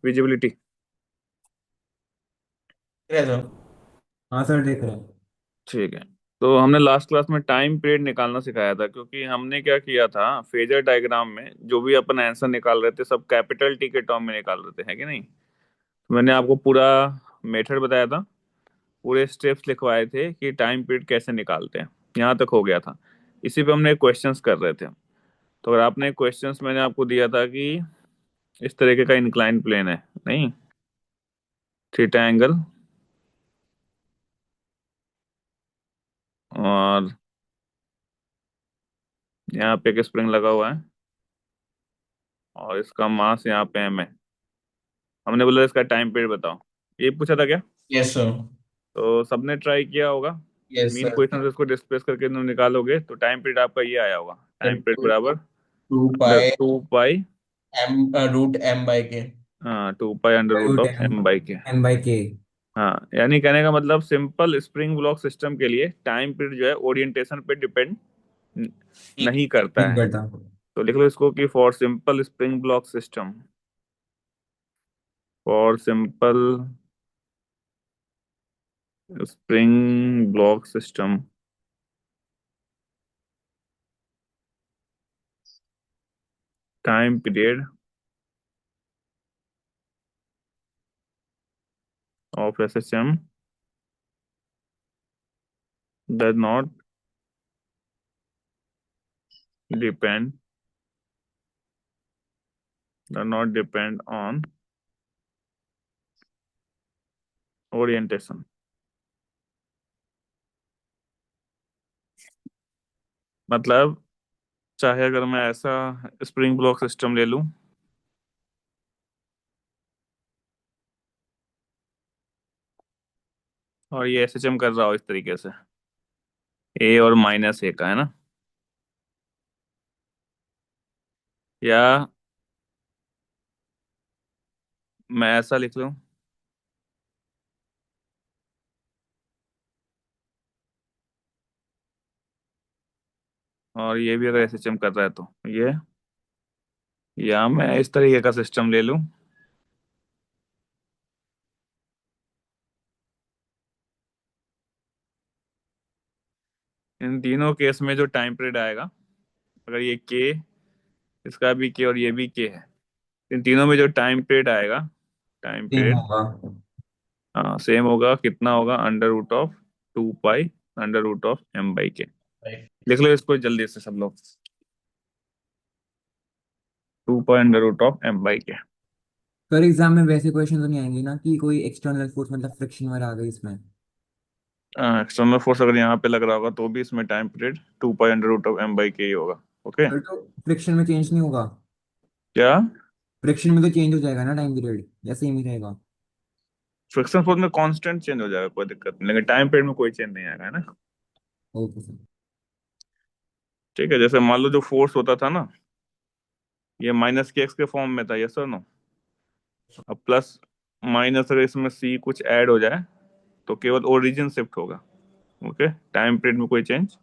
Visibility. है sir. हाँ sir, देख रहे हैं। ठीक है। तो हमने लास्ट क्लास में टाइम पीरियड निकालना सिखाया था, क्योंकि हमने क्या किया था, फेजर डायग्राम में जो भी अपन आंसर निकाल रहे थे सब कैपिटल टी के टर्म में निकाल रहे थे, है कि नहीं। तो मैंने आपको पूरा मेथड बताया था, पूरे स्टेप्स लिखवाए थे कि टाइम पीरियड कैसे निकालते हैं। यहाँ तक हो गया था। इसी पे हमने क्वेश्चंस कर रहे थे। तो अगर आपने क्वेश्चंस, मैंने आपको दिया था कि इस तरीके का इंक्लाइन प्लेन है, नहीं, थीटा एंगल, और यहाँ पे एक स्प्रिंग लगा हुआ है, और इसका मास यहाँ पे m है। हमने बोला इसका टाइम पीरियड बताओ, ये पूछा था क्या। Yes sir. तो सबने ट्राई किया होगा। Yes mean sir. क्वेश्चन इसको डिस्प्लेस करके तुम निकालोगे तो टाइम पीरियड आपका ये आया होगा, टाइम पीरियड टू बराबर two under pi 2 pi. M root M by K. हाँ, 2 pi under root root of M m by K. M by K. हाँ, यानी कहने का मतलब सिंपल स्प्रिंग ब्लॉक सिस्टम के लिए टाइम पीरियड जो है ओरिएंटेशन पे डिपेंड नहीं करता नहीं है। करता। तो लिख लो इसको कि for simple spring block system, for simple spring block system, time period of SHM does not depend on orientation। मतलब चाहे अगर मैं ऐसा स्प्रिंग ब्लॉक सिस्टम ले लूं, और ये एसएचएम कर रहा हो इस तरीके से, ए और माइनस ए का, है ना, या मैं ऐसा लिख लूं, और ये भी अगर एसएचएम कर रहा है तो ये, या मैं इस तरीके का सिस्टम ले लूं। इन तीनों केस में जो टाइम पीरियड आएगा, अगर ये के, इसका भी के और ये भी के है, इन तीनों में जो टाइम पीरियड आएगा, टाइम सेम पीरियड, होगा। हाँ सेम होगा। कितना होगा, under root of 2 pi under root of m by K. लिख लो इसको जल्दी से सब लोग, 2 pi under root of m by K. पर एग्जाम में वैसे क्वेश्चन तो नहीं आएंगे ना कि कोई एक्सटर्नल फोर्स मतलब फ्रिक्शन वगैरह आ गई इसमें। एक्सटर्नल फोर्स अगर यहाँ पे लग रहा होगा तो भी इसमें time period 2 pi under root of m by K ही होगा। ओके। पर तो फ्रिक्शन में चेंज नहीं होगा। क्या, फ्रिक्शन में तो चेंज हो जाएगा ना टाइम पीरियड, या सेम ही रहेगा। फ्रिक्शन फोर्स में कांस्टेंट चेंज हो जाएगा, कोई दिक्कत नहीं, लेकिन टाइम पीरियड में कोई चेंज नहीं आएगा, है ना। Okay sir. ठीक है, जैसे मान लो जो फोर्स होता था ना, ये माइनस के एक्स के फॉर्म में था, यस और नो। अब प्लस माइनस अगर इसमें सी कुछ ऐड हो जाए तो केवल ओरिजिन शिफ्ट होगा। ओके, टाइम पीरियड में कोई चेंज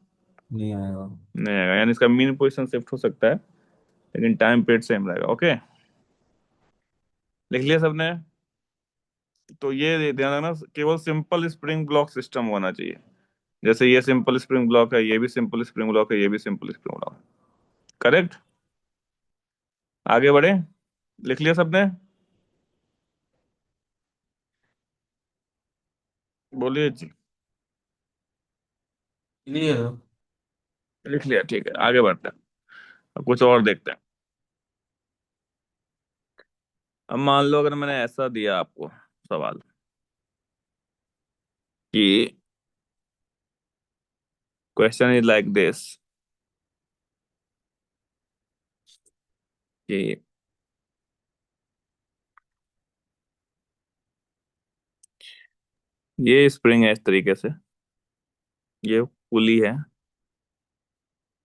नहीं आएगा। नहीं आएगा, यानी इसका मीन पोजीशन शिफ्ट हो सकता है लेकिन टाइम पीरियड सेम रहेगा। ओके, लिख लिया सबने। तो ये ध्यान रखना, केवल सिंपल स्प्रिंग ब्लॉक सिस्टम होना चाहिए। जैसे ये सिंपल स्प्रिंग ब्लॉक है, ये भी सिंपल स्प्रिंग ब्लॉक है, ये भी सिंपल स्प्रिंग ब्लॉक है। करेक्ट। आगे बढ़े, लिख लिया सबने, बोलिए जी। क्लियर। लिख लिया, ठीक है, आगे बढ़ते हैं। अब कुछ और देखते हैं। अब मान लो अगर मैंने ऐसा दिया आपको सवाल कि क्वेश्चन इज लाइक दिस, कि ये स्प्रिंग है इस तरीके से, ये पुली है,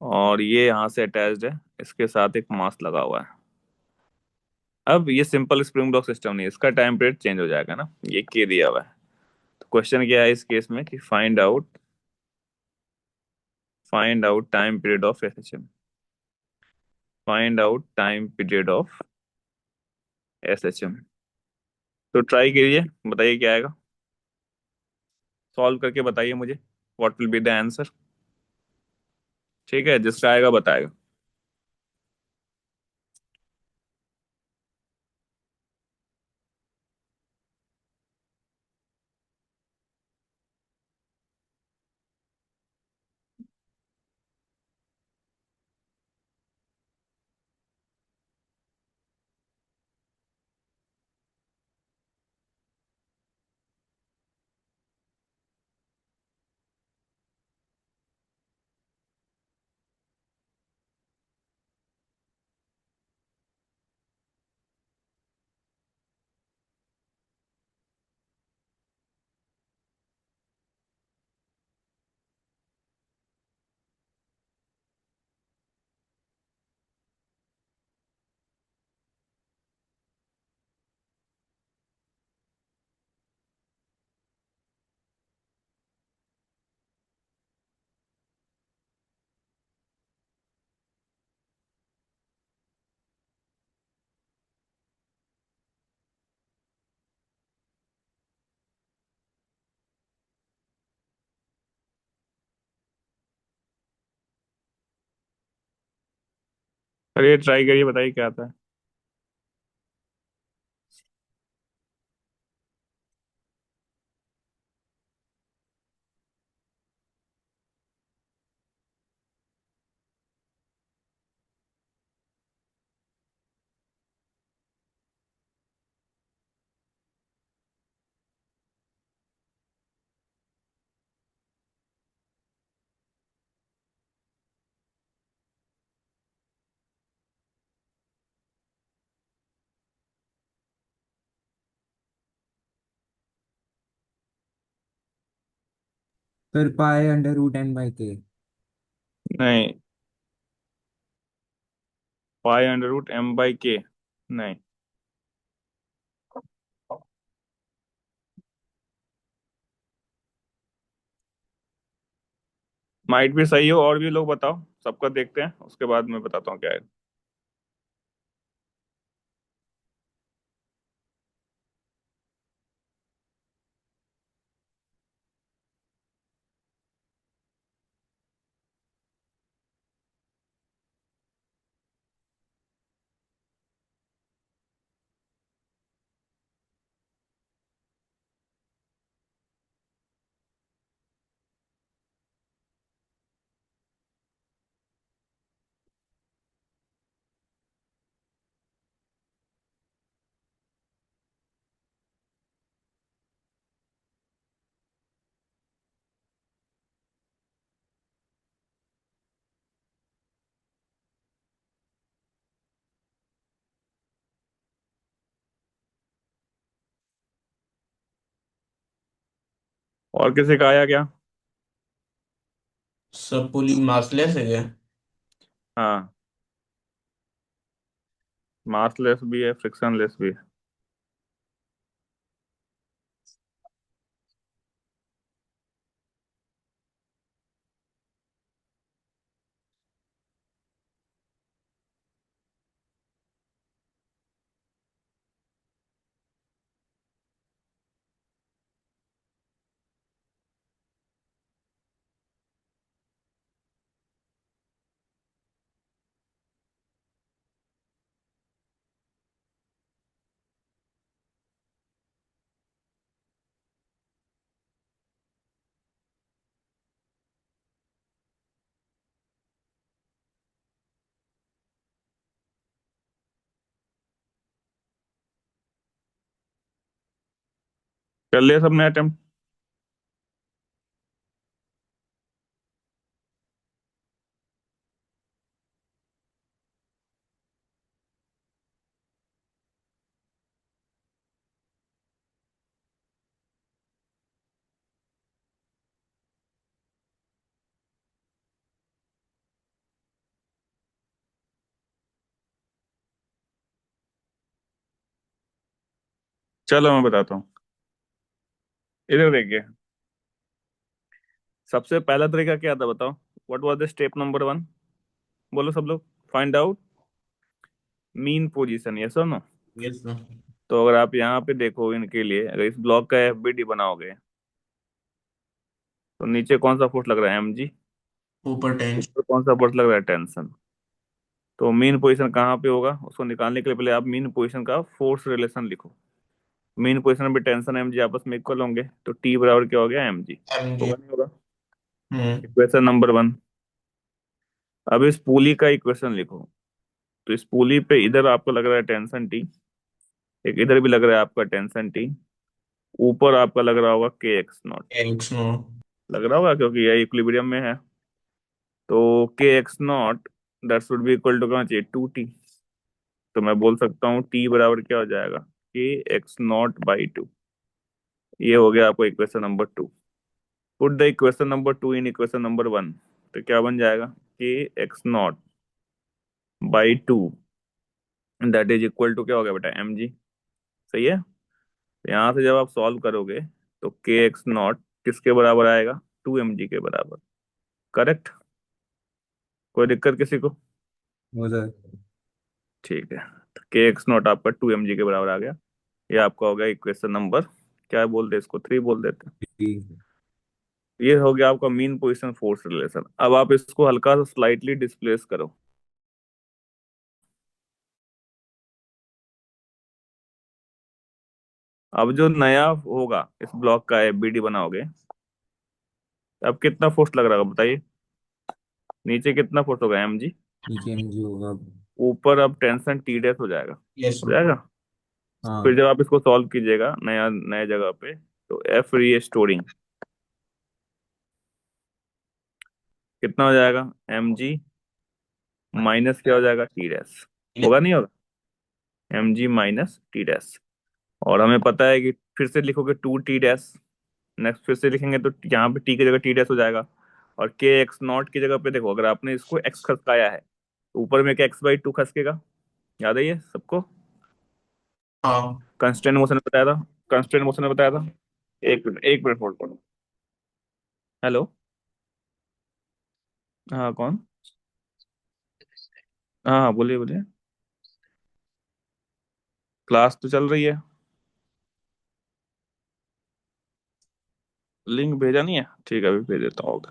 और ये यहाँ से अटैच्ड है, इसके साथ एक मास लगा हुआ है। अब ये सिंपल स्प्रिंग ब्लॉक सिस्टम नहीं है, इसका टाइम पीरियड चेंज हो जाएगा ना, ये के दिया हुआ है। तो क्वेश्चन क्या है इस केस में कि find out time period of SHM, find out time period of SHM. तो ट्राई कीजिए, बताइए क्या आएगा। सॉल्व करके बताइए मुझे, what will be the answer. ठीक है, जिसका आएगा बताएगा। अरे ट्राई करिए, बताइए क्या आता है। फिर पाए under root N by K. नहीं, pi under root M by K, नहीं। माइट भी सही हो, और भी लोग बताओ, सबका देखते हैं, उसके बाद मैं बताता हूँ क्या है। और किसी का आया क्या? सब पुली मार्क्सलेस है क्या? हाँ, मासलेस भी है, फ्रिक्शनलेस भी है। कर लिया सबने अटेम्प्ट? चलो मैं बताता हूँ। इधर देखिए, सबसे पहला तरीका क्या था बताओ। What was the step number 1? बोलो सब लोग। Find out mean position, yes और नो? यस। तो अगर आप यहाँ पे देखो, इनके लिए अगर इस ब्लॉक का एफबीडी बनाओगे तो नीचे कौन सा फोर्स लग रहा है, mg। ऊपर टेंशन। ऊपर कौन सा फोर्स लग रहा है, टेंशन। तो मीन पोजीशन कहाँ पे होगा, उसको निकालने के लिए पहले आप मीन पोजीशन का फोर्स रिलेशन लिखो। मीन पोजीशन में टेंशन mg आपस में इक्वल होंगे, तो टी बराबर क्या हो गया, mg। एमजी। होगा नहीं होगा। हम्म। Equation number 1। अब इस पुली का इक्वेशन लिखो। तो इस पुली पे इधर आपको लग रहा है टेंशन टी, एक इधर भी लग रहा है आपका टेंशन टी, ऊपर आपका लग रहा होगा के एक्स नॉट। X no. लग रहा होगा क्योंकि यह इक्विलिब्रियम में है। तो K x naught that should be equal to क्या चाहिए, 2t। तो मैं बोल सकता हूँ टी बराबर क्या हो जाएगा, के एक्स नॉट बाई 2। ये हो गया आपको equation number 2। Put the equation number 2 in equation number 1। तो क्या बन जाएगा, K x naught by 2, that is equal to क्या हो गया बेटा, mg। सही है। तो यहाँ से जब आप सॉल्व करोगे तो के एक्स नॉट किसके बराबर आएगा, 2 mg के बराबर। करेक्ट। कोई दिक्कत किसी को। वो सर। ठीक है। तो के एक्स नॉट आपका 2 mg के बराबर आ गया। ये आपका हो गया इक्वेशन नंबर, क्या बोलते हैं इसको, 3 बोल देते हैं। ये हो गया आपका मीन पोजीशन फोर्स रिलेशन। अब आप इसको हल्का सा स्लाइटली डिस्प्लेस करो। अब जो नया होगा इस ब्लॉक का एफबीडी बनाओगे, अब कितना फोर्स लग रहा होगा बताइए। नीचे कितना फोर्स होगा, mg। नीचे एमजी होगा। ऊपर अब टेंशन टी डैश हो जाएगा। यस हो ब्रो। जाएगा। फिर हाँ। जब आप इसको सॉल्व कीजिएगा नया नए जगह पे, तो एफ रीस्टोरिंग कितना हो जाएगा, mg माइनस क्या हो जाएगा, टी डैश। होगा नहीं होगा, mg माइनस टी डैश। और हमें पता है कि फिर से लिखोगे 2t डैश, नेक्स्ट फिर से लिखेंगे तो यहाँ पे टी की जगह टी डैश हो जाएगा। और के एक्स नॉट की जगह पे देखो, अगर आपने इसको एक्स खसकाया है तो ऊपर में क्या x/2 खसकेगा। याद है ये सबको, हाँ। कंस्टेंट मोशन में बताया था। कंस्टेंट मोशन में बताया था। एक मिनट होल्ड करो। हेलो। हाँ कौन। हाँ हाँ बोलिए बोलिए। क्लास तो चल रही है। लिंक भेजा नहीं है, ठीक है अभी भेज देता हूँ।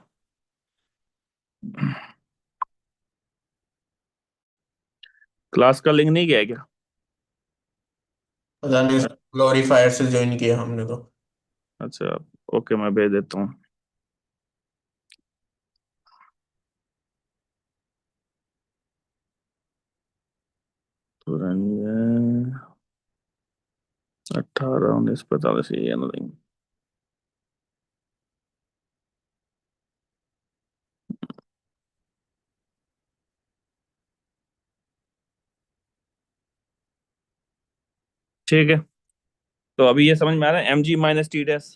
क्लास का लिंक नहीं गया है क्या। पता नहीं, ग्लोरीफायर से ज्वाइन किया हमने तो। अच्छा। ओके मैं भेज देता हूँ। तो 18 19 45 ये नहीं। ठीक है। तो अभी ये समझ में आ रहा है, mg माइनस टी डैश।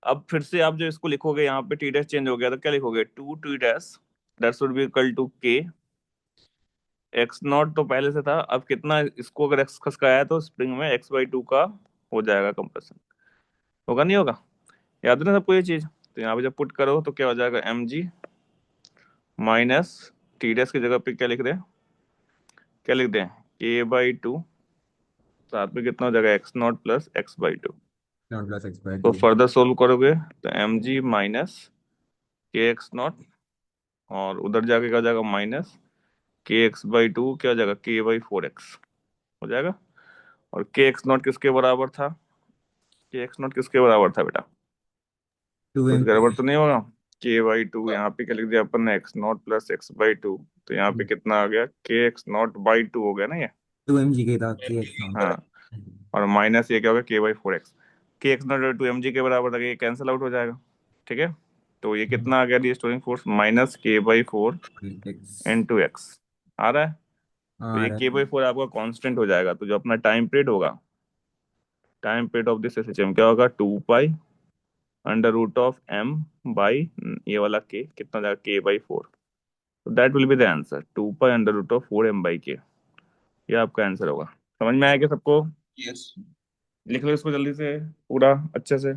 अब फिर से आप जो इसको लिखोगे, यहाँ पे टी डैश चेंज हो गया तो क्या लिखोगे, 2t dash that should be equal to K x naught. तो पहले से था, अब कितना इसको अगर एक्स खसकाया है तो स्प्रिंग में x/2 का हो जाएगा कंप्रेशन। होगा नहीं होगा। याद है ना सबको ये चीज। तो यहाँ पे जब पुट करो तो क्या हो जाएगा, mg माइनस टी डैश की जगह पे क्या लिख दें, क्या लिख दें, k/2, साथ में कितना हो जाएगा, x0 + x/2। Not plus x by तो 2। फर्दर सोल्व करोगे तो mg माइनस k x0, और उधर जाके क्या हो जाएगा, माइनस k x/2 क्या हो जाएगा, k/4x हो जाएगा। और k x0 किसके बराबर था, k x0 किसके बराबर था बेटा, टू कुछ एम गड़बड़ तो नहीं होगा। k/2 यहाँ पे क्या लिख दिया अपन ने, x0 + x/2। तो यहाँ पे कितना आ गया, k x0/2 हो गया ना ये। 2 mg के था के एक्स हाँ। नॉट। और माइनस ये क्या होगा, k/4x। k x0 2 mg के बराबर था, ये कैंसिल आउट हो जाएगा। ठीक है। तो ये कितना आ गया, restoring force minus k/4 x. Into x. आ रहा है। तो आ ये रहा है। k/4 आपका कांस्टेंट हो जाएगा, तो जो अपना टाइम पीरियड होगा, time period of this system क्या होगा, 2 पाई √m बाई ये वाला k कितना हो जाएगा, k/4। तो that will be the answer, 2 pi √4m/k। ये आपका आंसर होगा। समझ में आया क्या सबको। यस। लिख लो इसको जल्दी से पूरा अच्छे से।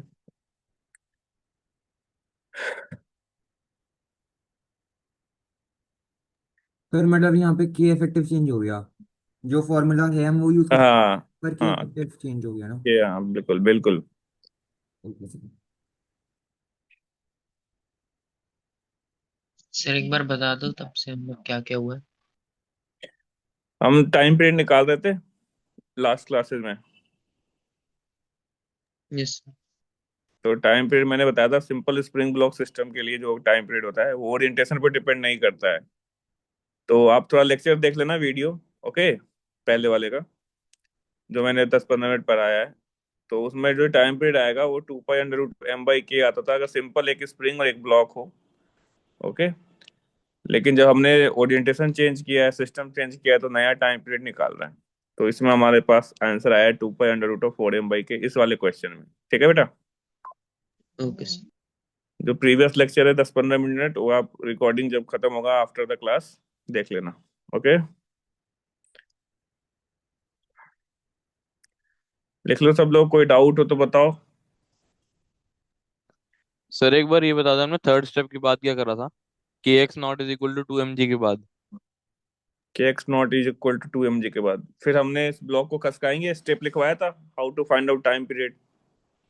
फिर मतलब यहाँ पे के इफेक्टिव चेंज हो गया। जो फॉर्मूला है हम वो यूज कर सकते हाँ पर के हाँ इफेक्टिव चेंज हो गया ना। ये, हाँ बिल्कुल बिल्कुल। Okay sir. सर एक बार बता दो तब से हम लोग क्या क्या हुआ है। हम टाइम पीरियड निकाल रहे थे लास्ट क्लासेस में। यस। तो टाइम पीरियड मैंने बताया था, सिंपल स्प्रिंग ब्लॉक सिस्टम के लिए जो टाइम पीरियड होता है वो ओरिएंटेशन पर डिपेंड नहीं करता है। तो आप थोड़ा लेक्चर देख लेना वीडियो, ओके, पहले वाले का जो मैंने 10-15 मिनट पढ़ाया है। तो उसमें जो टाइम पीरियड आएगा वो 2 पाई अंडर रूट m/k आता था, अगर सिंपल एक स्प्रिंग और एक ब्लॉक हो। ओके। लेकिन जब हमने ओरिएंटेशन चेंज किया है, सिस्टम चेंज किया है, तो नया टाइम पीरियड निकाल रहे हैं। तो इसमें हमारे पास आंसर आया 2 pi under root of 4m/k इस वाले क्वेश्चन में। ठीक है बेटा। Okay sir. जो प्रीवियस लेक्चर है 10-15 मिनट, वो आप रिकॉर्डिंग जब खत्म होगा आफ्टर द क्लास देख लेना। ओके, लिख लो सब लोग, कोई डाउट हो तो बताओ। सर एक बार ये बता दो, हमने थर्ड स्टेप की बात क्या करा था? K x naught is equal to 2 mg के बाद। K x naught is equal to 2 mg के बाद फिर हमने इस ब्लॉक को खसकाएंगे, स्टेप लिखवाया था, how to find out time period.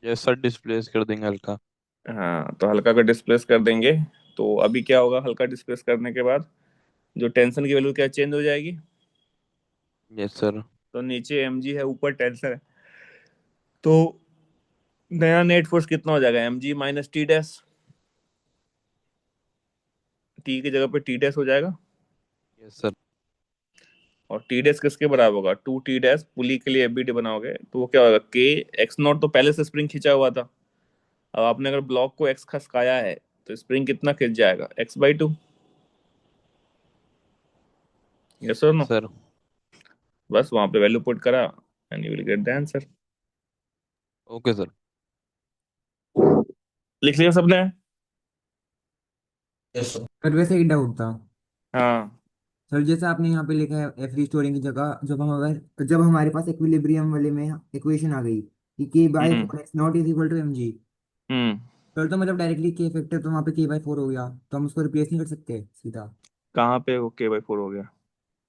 ये सर डिस्प्लेस कर देंगे हल्का। हाँ, तो हल्का का डिस्प्लेस कर देंगे। तो अभी क्या होगा, हल्का डिस्प्लेस करने के बाद जो टेंशन की वैल्यू क्या चेंज हो जाएगी। Yes sir. तो नीचे mg है, ऊपर टेंशन है। तो नया नेट फोर्स कितना हो जाएगा, mg - टी की जगह पे टी डैश हो जाएगा। Yes sir. और टी डैश किसके बराबर होगा, 2 t डैश, पुली के लिए एबीडी बनाओगे तो वो क्या होगा, के एक्स नॉट तो पहले से स्प्रिंग खींचा हुआ था। अब आपने अगर ब्लॉक को एक्स खसकाया है तो स्प्रिंग कितना खिंच जाएगा, x/2। यस और नो। Yes sir. बस वहां पे वैल्यू पुट करा and you will get the answer. Okay sir. लिख लिया सबने। Yes sir. सर वैसे एक डाउट था। हाँ। सर जैसे आपने यहाँ पे लिखा है एफ रिस्टोरिंग की जगह, जब हमारे पास इक्विलिब्रियम वाले में इक्वेशन आ गई कि K by hmm. Four x naught is equal to M G, hmm. Sir तो मतलब डायरेक्टली के फैक्टर तो वहाँ पे के बाई फोर हो गया, तो हम उसको रिप्लेस नहीं कर सकते सीधा? कहाँ पे वो k/4 हो गया।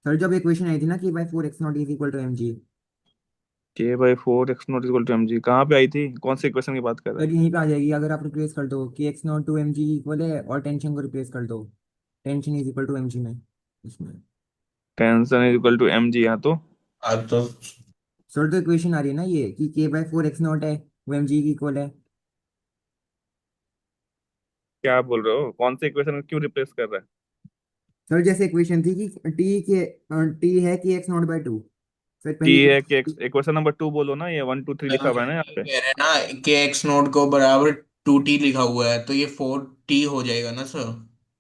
सर जब इक्वेशन आई थी ना, K by four x naught is equal to M G, k/4 x0 = mg कहाँ पे आई थी, कौन सी इक्वेशन की बात कर रहा सर है। यहीं पे आ जाएगी अगर आप रिप्लेस कर दो कि x naught two M G equal है और टेंशन को रिप्लेस कर दो, tension is equal to M G में इसमें। टेंशन = mg, यहाँ तो आज तो सर तो इक्वेशन आ रही है ना ये कि K by four x not है, वो एम जी की इक्वल है। क्या बोल रहे हो, कौन सी इक्वेशन क्यों रिप्लेस कर रहा है। सर जैसे इक्वेशन थी कि टी है कि x naught by to, sir T पहली है कि इक्वेशन नंबर 2 बोलो ना, ये 1 2 3 लिखा हुआ है ना यहाँ ये पे। कह रहे हैं ना कि एक्स नोट को बराबर 2t लिखा हुआ है, तो ये 4t हो जाएगा ना सर।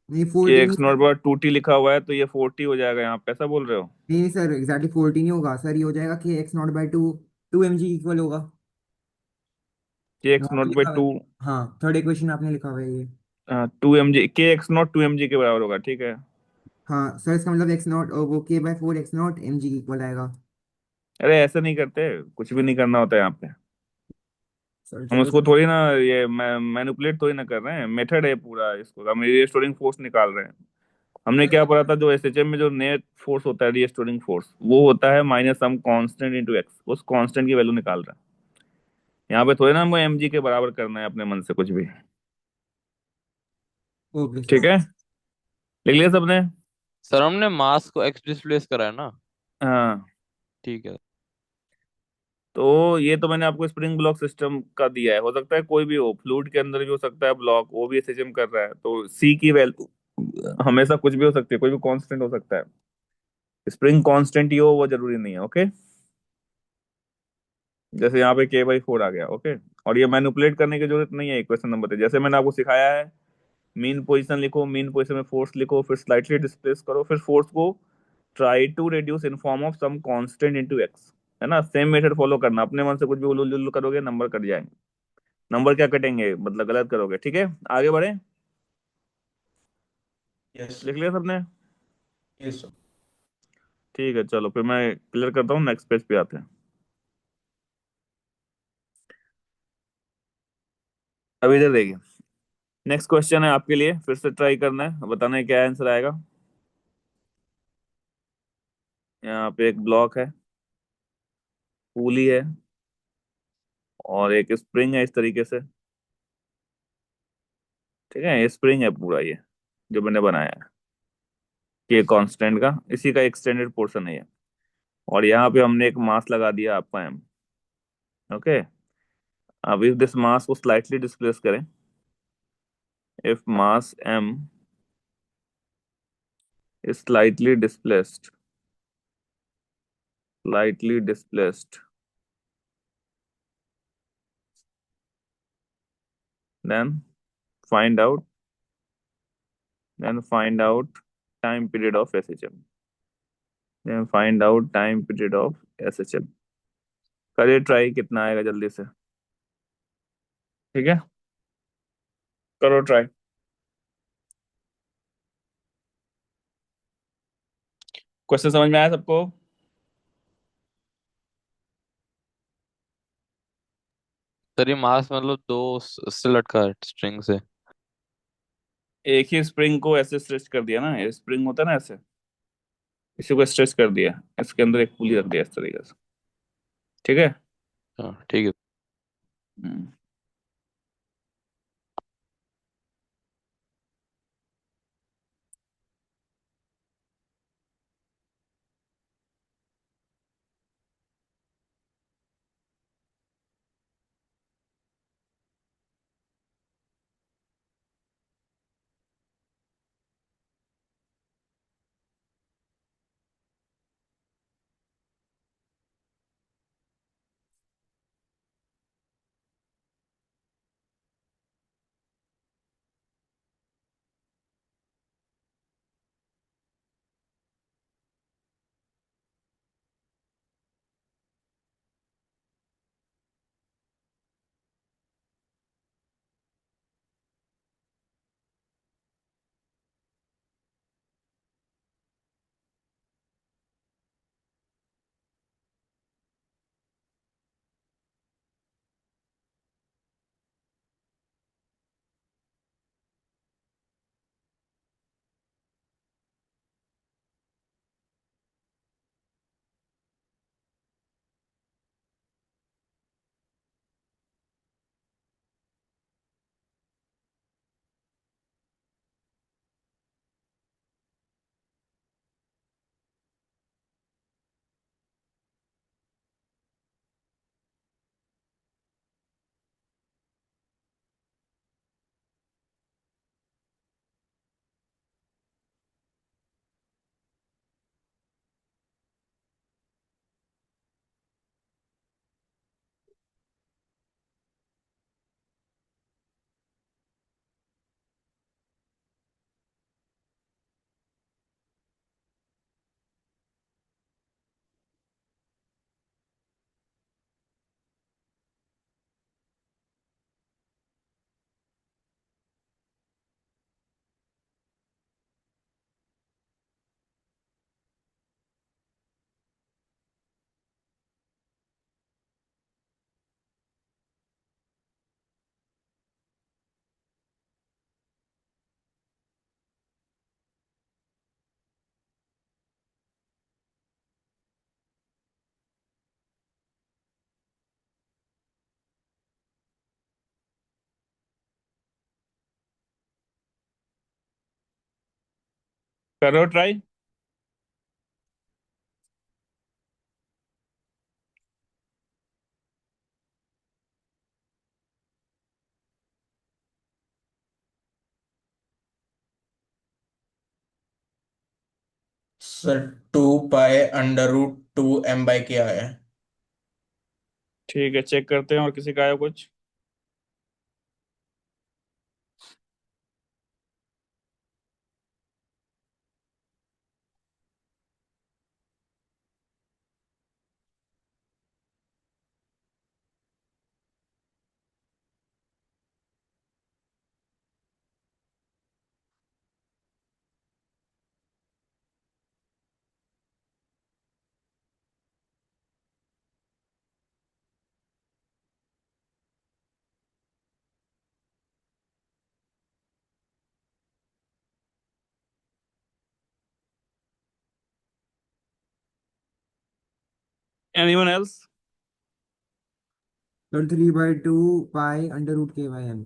नहीं कि 14 नहीं x not sir. Bar 2t लिखा हुआ है तो ये 40 हो जाएगा यहाँ पे, ऐसा बोल रहे हो। नहीं नहीं सर, एग्जैक्टली 14 नहीं होगा सर, ये हो जाएगा कि x naught by two, two M G equal होगा। कि एक्स वहाँ पे नॉट बाई लिखा हुआ है। टू हाँ थर्ड इक्वेशन आपने लिखा हुआ है ये। 2 mg, के एक्स नॉट 2 mg के बराबर होगा, ठीक है। हाँ सर इसका मतलब एक्स नॉट वो K by four x naught M G equal आएगा। अरे ऐसा नहीं करते, कुछ भी नहीं करना होता है यहाँ पे। सर हम चलो उसको थोड़ी ना, ये मैनिपुलेट थोड़ी ना कर रहे हैं, मेथड है पूरा, इसको हम रीस्टोरिंग फोर्स निकाल रहे हैं। हमने क्या पढ़ा था, जो एसएचएम में जो नेट फोर्स होता है, रीस्टोरिंग फोर्स, वो होता है minus some constant into x, उस कांस्टेंट की वैल्यू निकाल रहा है। यहाँ पे थोड़ी ना हमको mg के बराबर करना है अपने मन से कुछ भी। ओके ठीक सर। है, लिख लिया सबने। सर हमने मास को एक्स डिस्प्लेस करा है ना। हाँ। ठीक है। तो ये तो मैंने आपको स्प्रिंग ब्लॉक सिस्टम का दिया है, हो सकता है कोई भी हो, फ्लूइड के अंदर भी हो सकता है ब्लॉक, वो भी एसएचएम कर रहा है, तो सी की वैल्यू हमेशा कुछ भी हो सकती है, कोई भी कांस्टेंट हो सकता है। स्प्रिंग कांस्टेंट ही हो वो जरूरी नहीं है, ओके। जैसे यहाँ पे k/4 आ गया, ओके। और ये मैनिपुलेट करने की जरूरत नहीं है इक्वेशन नंबर 3, जैसे मैंने आपको सिखाया है। मीन पोजीशन लिखो, मीन पोजीशन में फोर्स लिखो, फिर स्लाइटली डिस्प्लेस करो, फिर फोर्स को try to reduce in form of some constant into x. है ना, सेम मेथड फॉलो करना, अपने मन से कुछ भी उल्लू उल्लू करोगे नंबर कट जाएंगे। नंबर क्या कटेंगे, मतलब गलत करोगे, ठीक है। आगे बढ़े, यस। लिख लिया सबने। Yes sir. ठीक है, चलो फिर मैं क्लियर करता हूँ, नेक्स्ट पेज पे आते हैं। अभी इधर देखिए, नेक्स्ट क्वेश्चन है आपके लिए, फिर से ट्राई करना है, बताना है क्या आंसर आएगा। यहाँ पे एक ब्लॉक है, पुली है और एक स्प्रिंग है इस तरीके से। ठीक है, ये स्प्रिंग है पूरा, ये जो मैंने बनाया है ये कांस्टेंट का, इसी का एक्सटेंडेड पोर्शन है ये। और यहाँ पे हमने एक मास लगा दिया आपका एम। ओके, अब इस दिस मास को स्लाइटली डिस्प्लेस करें। If mass m is slightly displaced, then find out find out time period of SHM, करिए ट्राई, कितना आएगा जल्दी से। ठीक है, करो ट्राई। क्वेश्चन समझ में आया सबको? सर ये मास मतलब दो से लटका है स्ट्रिंग से। एक ही स्प्रिंग को ऐसे स्ट्रेच कर दिया ना, ये स्प्रिंग होता है ना ऐसे, इसी को स्ट्रेच कर दिया, इसके अंदर एक पुली रख दिया इस तरीके से। ठीक है। हाँ ठीक है। हम्म, करो ट्राई। सर 2 पाई √2 m क्या है? ठीक है, चेक करते हैं, और किसी का आया कुछ? Anyone else? Sir 3/2 pi under root KYM।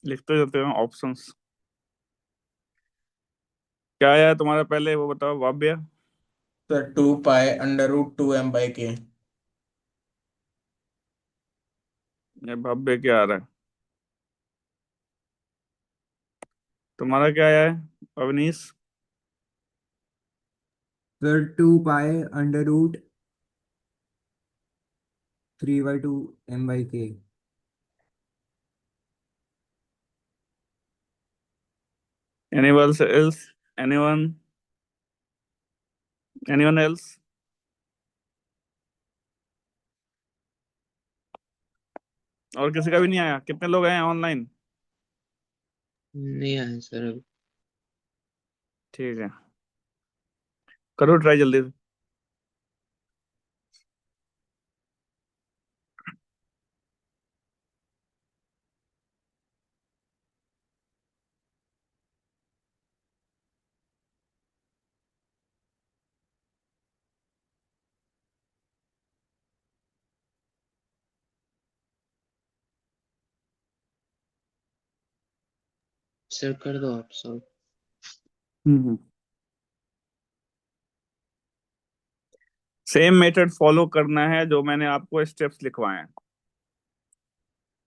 लिखते जाते हैं ऑप्शंस। क्या आया तुम्हारा पहले वो बताओ वाब्य। Sir 2 pi under root 2m/k। ये भव्य क्या आ रहा है? तुम्हारा क्या आया है Avneesh? Sir 2 pi under root 3/2 M/K। Anyone else? Anyone? Anyone else? और किसी का भी नहीं आया? कितने लोग हैं ऑनलाइन? नहीं आया सर अभी। ठीक है, करो ट्राई जल्दी से। सर कर दो आप सॉल्व। सेम मेथड फॉलो करना है जो मैंने आपको स्टेप्स लिखवाए हैं।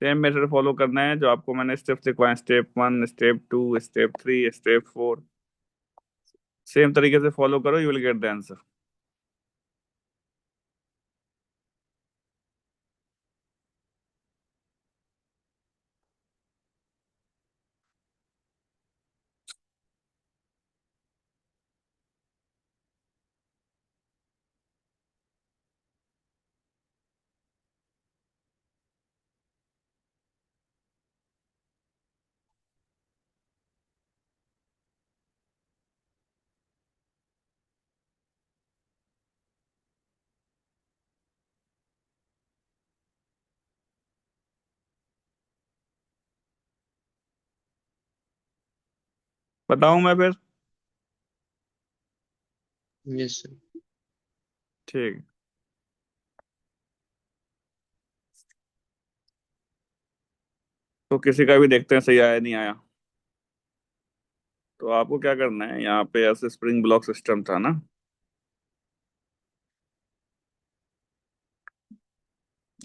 सेम मेथड फॉलो करना है जो आपको मैंने स्टेप्स लिखवाए हैं, step 1, step 2, step 3, step 4। Same तरीके से फॉलो करो, you will get the answer. बताऊं मैं फिर? Yes sir. ठीक। तो किसी का भी देखते हैं सही आया नहीं आया। तो आपको क्या करना है, यहाँ पे ऐसे स्प्रिंग ब्लॉक सिस्टम था ना,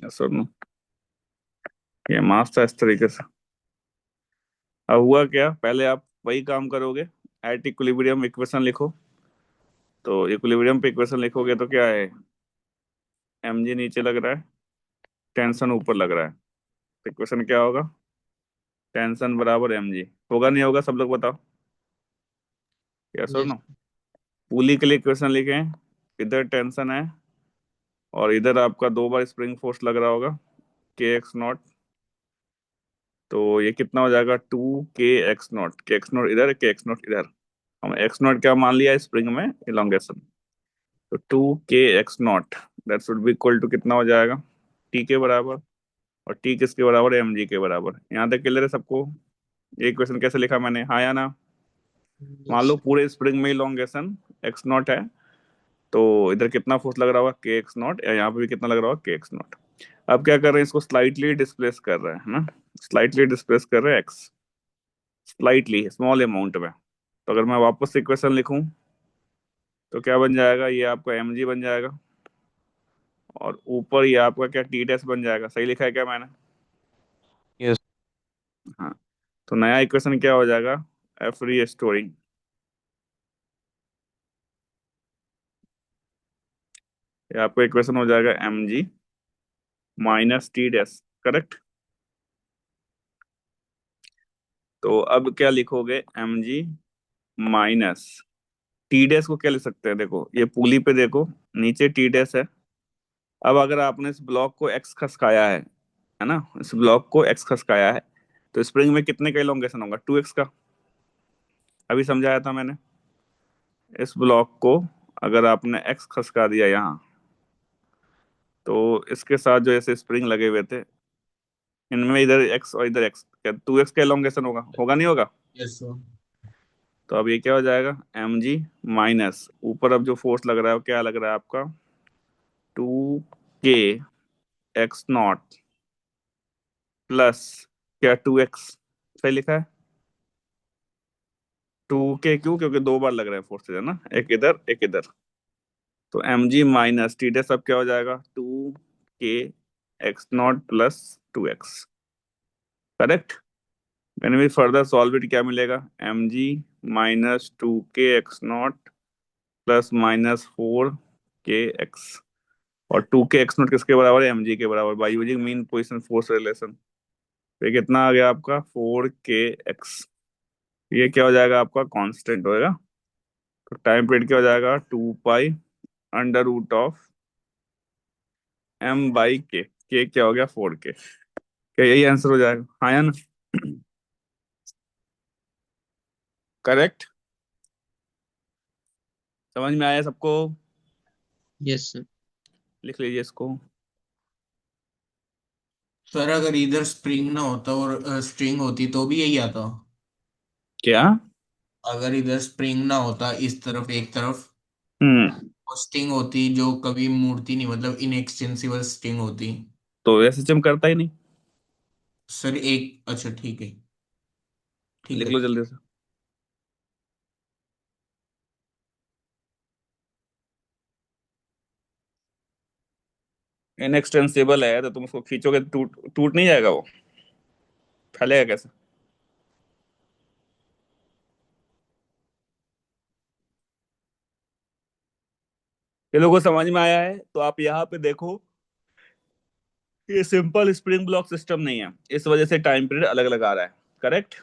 सुनो, ये मास था इस तरीके से। अब हुआ क्या, पहले आप वही काम करोगे, एट इक्विलिब्रियम इक्वेशन लिखो। तो इक्विलिब्रियम पे इक्वेशन लिखोगे तो क्या है, mg नीचे लग रहा है, टेंशन ऊपर लग रहा है। तो इक्वेशन क्या होगा, टेंशन बराबर mg। होगा नहीं होगा सब लोग बताओ, यस और यस। नो? पुली के लिए इक्वेशन लिखें, इधर टेंशन है और इधर आपका 2 बार स्प्रिंग फोर्स लग रहा होगा, kx0। तो ये कितना हो जाएगा, 2 kx0, kx0 इधर, kx0 इधर। हम x0 क्या मान लिया स्प्रिंग में, इलोंगेशन। तो 2 kx0 that should be equal to कितना हो जाएगा, t के बराबर। और t किसके बराबर है, mg के बराबर। यहाँ तक क्लियर है सबको? ये क्वेश्चन कैसे लिखा मैंने, हाँ या ना? मान लो यस पूरे स्प्रिंग में इलोंगेशन x0 है, तो इधर कितना फोर्स लग रहा होगा, kx0, या यहाँ पे भी कितना लग रहा होगा, kx0। अब क्या कर रहे हैं, इसको स्लाइटली डिस्प्लेस कर रहे हैं, है ना? स्लाइटली डिस्प्लेस कर रहे हैं x, स्लाइटली स्मॉल अमाउंट में। तो अगर मैं वापस इक्वेशन लिखूं तो क्या बन जाएगा, ये आपका mg बन जाएगा, और ऊपर ये आपका क्या टी डैश बन जाएगा। सही लिखा है क्या मैंने? यस। हाँ। तो नया इक्वेशन क्या हो जाएगा, एफ री स्टोरिंग। ये आपका इक्वेशन हो जाएगा mg minus T dash, correct? तो अब क्या लिखोगे, mg माइनस टी डैश को क्या लिख सकते हैं, देखो ये पुली पे देखो, नीचे टी डैश है। अब अगर आपने इस ब्लॉक को एक्स खसकाया है ना, इस ब्लॉक को एक्स खसकाया है, तो स्प्रिंग में कितने का इलोंगेशन होगा, 2x का। अभी समझाया था मैंने। इस ब्लॉक को अगर आपने एक्स खसका दिया यहाँ, तो इसके साथ जो ऐसे स्प्रिंग लगे हुए थे, इनमें इधर एक्स और इधर एक्स, क्या 2x का इलोंगेशन होगा, होगा नहीं होगा? Yes sir. तो अब ये क्या हो जाएगा, mg माइनस ऊपर अब जो फोर्स लग रहा है वो क्या लग रहा है आपका, 2 के एक्स नॉट प्लस क्या 2x सही लिखा है। 2k क्यों, क्योंकि दो बार लग रहा है फोर्सेज है ना, एक इधर एक इधर। तो mg माइनस टी डे सब क्या हो जाएगा, 2k x not plus 2x। Correct. मैंने भी फर्दर सॉल्व इट, क्या मिलेगा, mg minus 2k x not plus minus 4k x। और 2k x नॉट किसके बराबर है, mg के बराबर, by using mean position force relation. तो ये कितना आ गया आपका 4k x। ये क्या हो जाएगा आपका कांस्टेंट होएगा। तो टाइम पीरियड क्या हो जाएगा, 2 pi under root of m/k। क्या हो गया 4k। क्या यही आंसर हो जाएगा, हाँ या ना। करेक्ट। समझ में आया सबको। Yes sir. लिख लीजिए इसको। सर अगर इधर स्प्रिंग ना होता और स्ट्रिंग होती तो भी यही आता। क्या। अगर इधर स्प्रिंग ना होता, इस तरफ एक तरफ, हम्म। और स्ट्रिंग होती जो कभी मुड़ती नहीं, मतलब इनएक्सटेंसिबल स्ट्रिंग होती। तो एसएचएम करता ही नहीं। सर एक, अच्छा ठीक है, ठीक लिख है। लो जल्दी से। इनएक्सटेंसिबल है तो तुम उसको खींचोगे तो टूट टूट नहीं जाएगा वो, फैलेगा कैसे। ये लोगों को समझ में आया है तो आप यहाँ पे देखो, ये सिंपल स्प्रिंग ब्लॉक सिस्टम नहीं है, इस वजह से टाइम पीरियड अलग अलग आ रहा है। करेक्ट।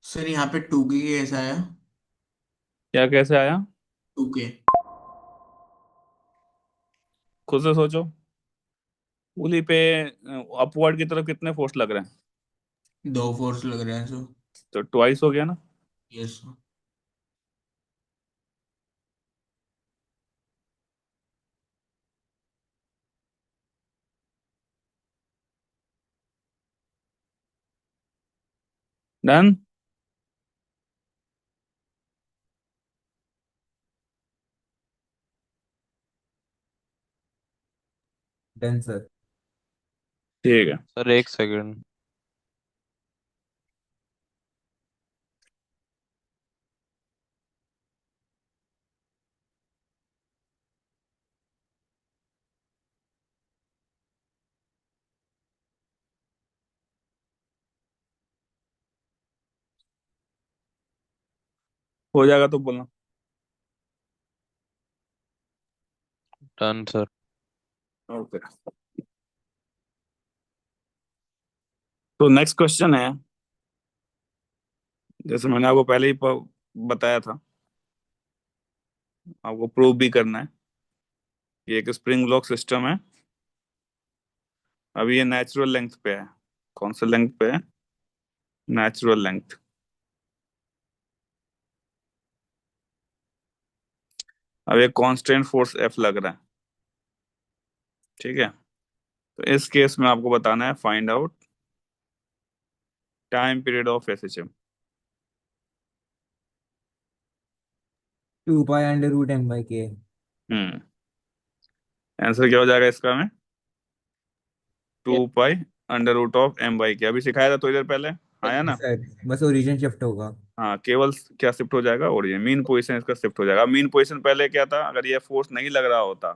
सर यहाँ पे 2k कैसा आया? क्या कैसे आया, 2k। खुद से सोचो। पुली पे अपवर्ड की तरफ कितने फोर्स लग रहे हैं, दो फोर्स लग रहे हैं सर। तो ट्वाइस हो गया ना। यस। डन। Done sir. ठीक है। सर एक सेकंड। हो जाएगा तो बोलना। Done sir. ओके। तो नेक्स्ट क्वेश्चन है, जैसे मैंने आपको पहले ही बताया था, आपको प्रूव भी करना है। ये एक स्प्रिंग ब्लॉक सिस्टम है। अभी ये नेचुरल लेंथ पे है। कौन सा लेंथ पे है, नेचुरल लेंथ। अब एक कांस्टेंट फोर्स एफ लग रहा है, ठीक है। तो इस केस में आपको बताना है find out time period of SHM. 2 pi under root m/k। हम्म। आंसर क्या हो जाएगा इसका में, 2 pi under root of m/k। अभी सिखाया था तो इधर पहले आया ना। सर बस ओरिजिन शिफ्ट होगा। हाँ, केवल क्या शिफ्ट हो जाएगा, और ये मीन पोजीशन इसका शिफ्ट हो जाएगा। मीन पोजीशन पहले क्या था, अगर ये फोर्स नहीं लग रहा होता,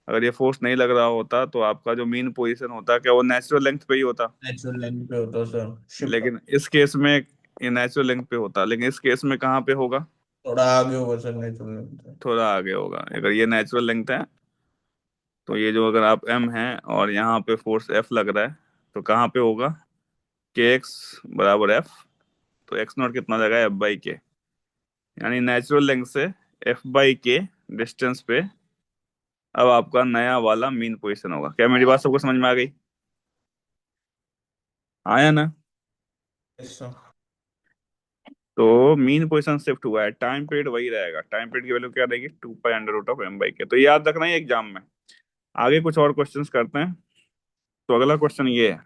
अगर ये फोर्स नहीं लग रहा होता तो आपका जो मीन पोजीशन होता क्या वो नेचुरल लेंथ पे ही होता। नेचुरल लेंथ पे होता सर, शिफ्ट लेकिन इस केस में ये नेचुरल लेंथ पे होता, लेकिन इस केस में कहाँ पे होगा, थोड़ा आगे होगा सर नेचुरल लेंथ। थोड़ा आगे होगा। अगर ये नेचुरल लेंथ है तो ये जो, अगर आप एम है और यहाँ पे फोर्स एफ लग रहा है, तो कहाँ पे होगा, के एक्स बराबर एफ। तो एक्स नॉट कितना लगा, F/k। यानी नेचुरल लेंथ से F/k डिस्टेंस पे अब आपका नया वाला मीन पोजीशन होगा। क्या मेरी बात सबको समझ में आ गई, आया ना। Yes sir. तो मीन पोजीशन शिफ्ट हुआ है, टाइम पीरियड वही रहेगा, टाइम पीरियड की वैल्यू क्या रहेगी, 2 pi under root of m/k। तो याद रखना है एग्जाम में। आगे कुछ और क्वेश्चंस करते हैं। तो अगला क्वेश्चन ये है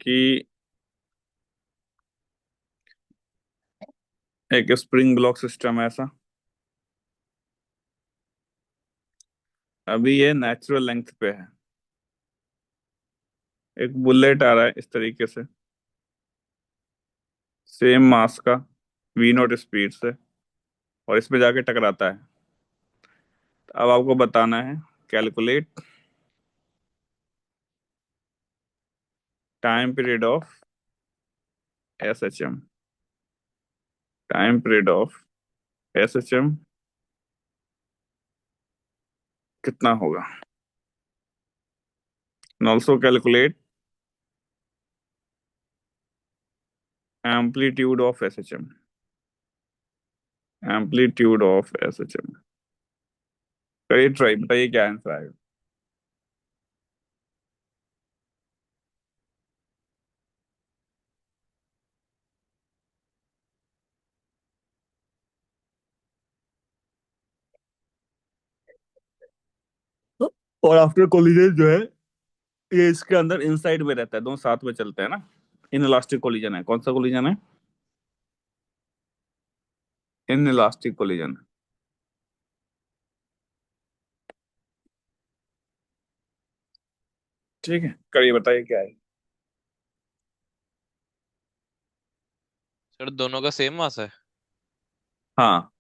कि एक स्प्रिंग ब्लॉक सिस्टम है ऐसा, अभी ये नेचुरल लेंथ पे है, एक बुलेट आ रहा है इस तरीके से, सेम मास का, v0 स्पीड से, और इसमें जाके टकराता है। अब आपको बताना है, calculate time period of SHM, time period of SHM कितना होगा, and also calculate amplitude of SHM, amplitude of SHM। करिए ट्राई, बताइए क्या आंसर आएगा। और आफ्टर कोलिजन जो है, ये इसके अंदर इनसाइड में रहता है, दोनों साथ में चलते हैं ना। इन इलास्टिक कोलिजन है, कौन सा कोलिजन है, इन इलास्टिक कोलिजन। ठीक है, करिए बताइए क्या है। सर दोनों का सेम मास है। हाँ।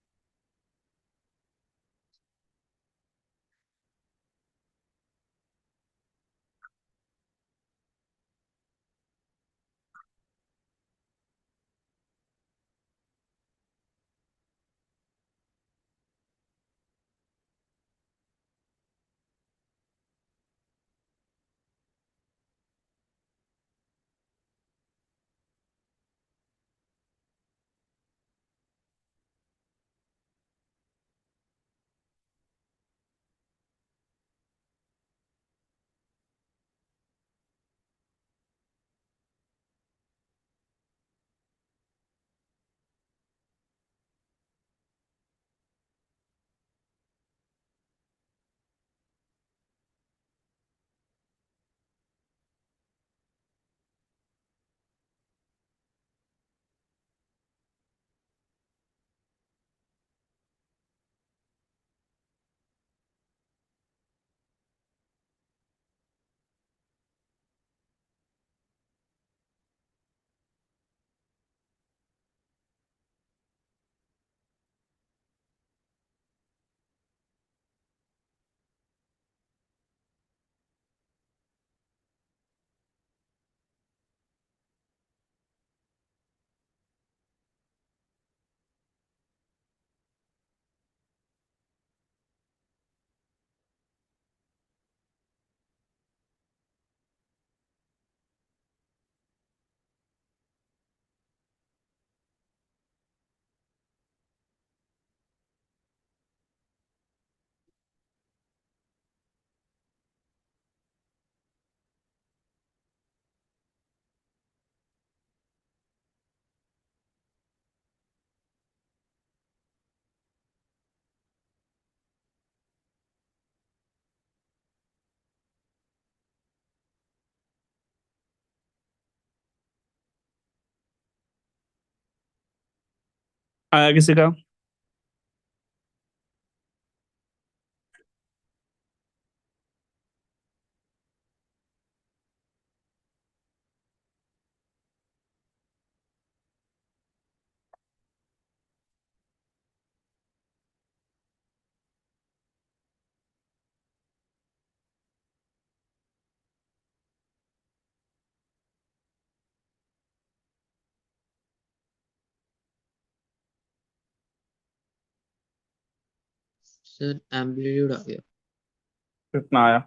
आया किसी का। सर एम्पलीट्यूड आ गया। कितना आया,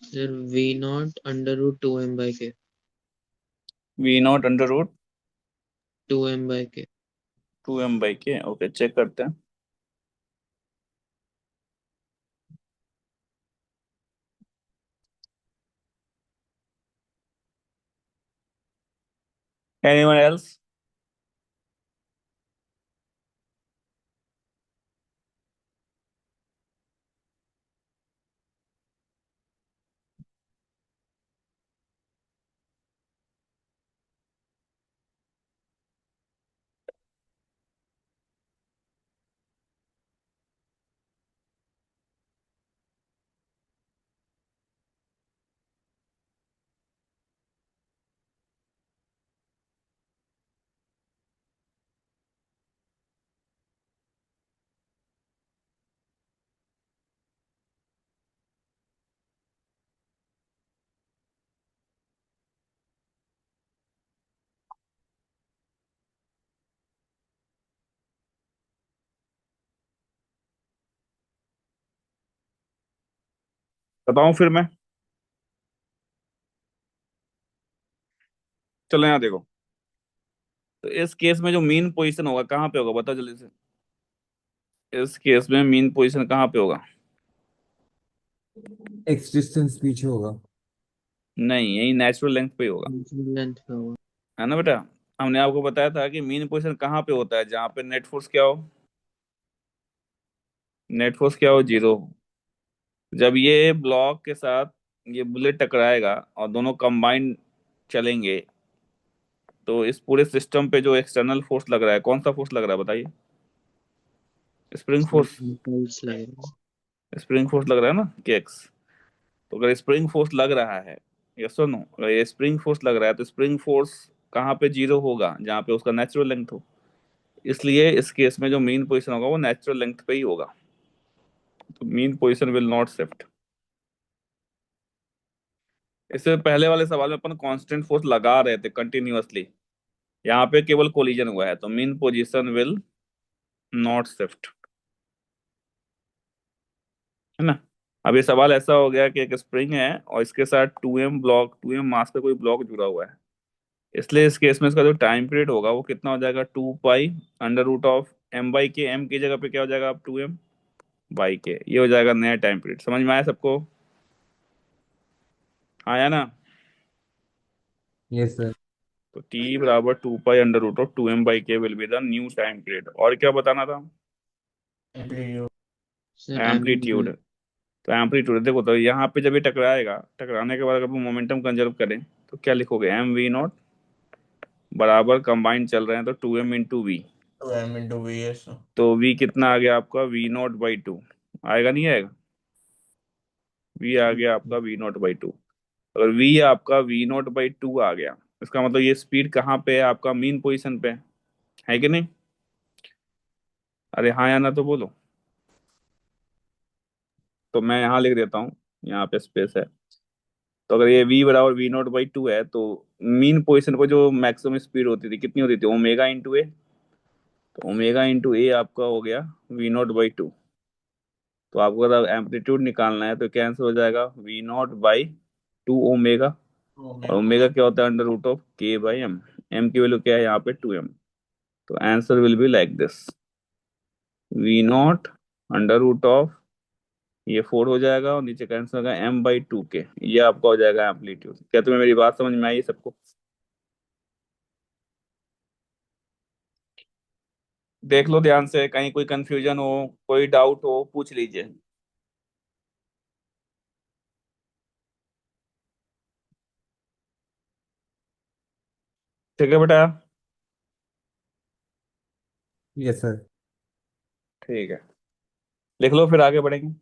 sir V0 √2m/k। v0 √2m/k। 2m/k। Okay, check करते हैं। Anyone else? बताऊं फिर मैं? चलो यहाँ देखो। तो इस केस में जो मीन पोजीशन होगा कहाँ पे होगा, बताओ जल्दी से। इस केस में मीन पोजीशन कहाँ पे होगा? एक्स डिस्टेंस पीछे होगा। नहीं, यही नेचुरल लेंथ पे ही होगा। लेंथ पे होगा। है ना बेटा? हमने आपको बताया था कि मीन पोजीशन कहाँ पे होता है, जहाँ पे नेट फोर्स क्या हो। नेट फोर्स क्या हो? जीरो। जब ये ब्लॉक के साथ ये बुलेट टकराएगा और दोनों कंबाइंड चलेंगे, तो इस पूरे सिस्टम पे जो एक्सटर्नल फोर्स लग रहा है, कौन सा फोर्स लग रहा है बताइए? Spring force. इम्पल्स लगेगा। स्प्रिंग फोर्स लग रहा है ना, कि एक्स? तो अगर स्प्रिंग फोर्स लग रहा है, यस और नो, अगर ये स्प्रिंग फोर्स लग रहा है तो स्प्रिंग फोर्स कहाँ पे जीरो होगा? जहाँ पे उसका नेचुरल लेंथ हो। इसलिए इस केस में जो मीन पोजीशन होगा वो नेचुरल लेंथ पे ही होगा। तो mean position will not shift. इससे पहले वाले सवाल में अपन कांस्टेंट फोर्स लगा रहे थे कंटिन्यूअसली, यहाँ पे केवल कोलिजन हुआ है, तो mean position will not shift. है ना? अब ये सवाल ऐसा हो गया कि एक स्प्रिंग है और इसके साथ 2m ब्लॉक, 2m मास का कोई ब्लॉक जुड़ा हुआ है। इसलिए इस केस में इसका जो टाइम पीरियड होगा वो कितना हो जाएगा? 2 pi under root of m by K. m की जगह पे क्या हो जाएगा? अब 2m बाई के। ये हो जाएगा नया टाइम पीरियड। समझ में आया सबको? आया ना? Yes sir. तो t बराबर 2 pi under root of 2m by k will be the new time period. और क्या बताना था? एम्पलीट्यूड। Sir amplitude. एम्पलीट्यूड। तो एम्पलीट्यूड देखो, तो यहाँ पे जब ये टकराएगा, टकराने के बाद अगर मोमेंटम कंजर्व करें तो क्या लिखोगे? m v नॉट बराबर कंबाइंड चल रहे हैं तो 2m × v। तो एम इंटू वी एस। तो v कितना आ गया आपका? v0/2। आएगा नहीं आएगा? v आ गया आपका v0/2। अगर v आपका v0/2 आ गया, इसका मतलब ये स्पीड कहाँ पे है आपका? मीन पोजीशन पे है कि नहीं? अरे हाँ या ना तो बोलो। तो मैं यहाँ लिख देता हूँ, यहाँ पे स्पेस है। तो अगर ये v बराबर v0/2 है तो मीन पोजीशन पर जो मैक्सिमम स्पीड होती थी कितनी होती थी? Omega × a। तो ओमेगा × a आपका हो गया v0/2। तो आपको अगर एम्पलीट्यूड निकालना है तो क्या आंसर हो जाएगा? v0/2 omega. और ओमेगा क्या होता है? Under root of k/m। m की वैल्यू क्या है यहाँ पे? 2m। तो answer will be like this, v0 under root of, ये 4 हो जाएगा और नीचे कैंसिल होगा m/2 के। ये आपका हो जाएगा एम्पलीट्यूड। क्या तुम्हें मेरी बात समझ में आई सबको? देख लो ध्यान से, कहीं कोई कंफ्यूजन हो, कोई डाउट हो, पूछ लीजिए। ठीक है बेटा? Yes sir. ठीक है, लिख लो फिर आगे बढ़ेंगे।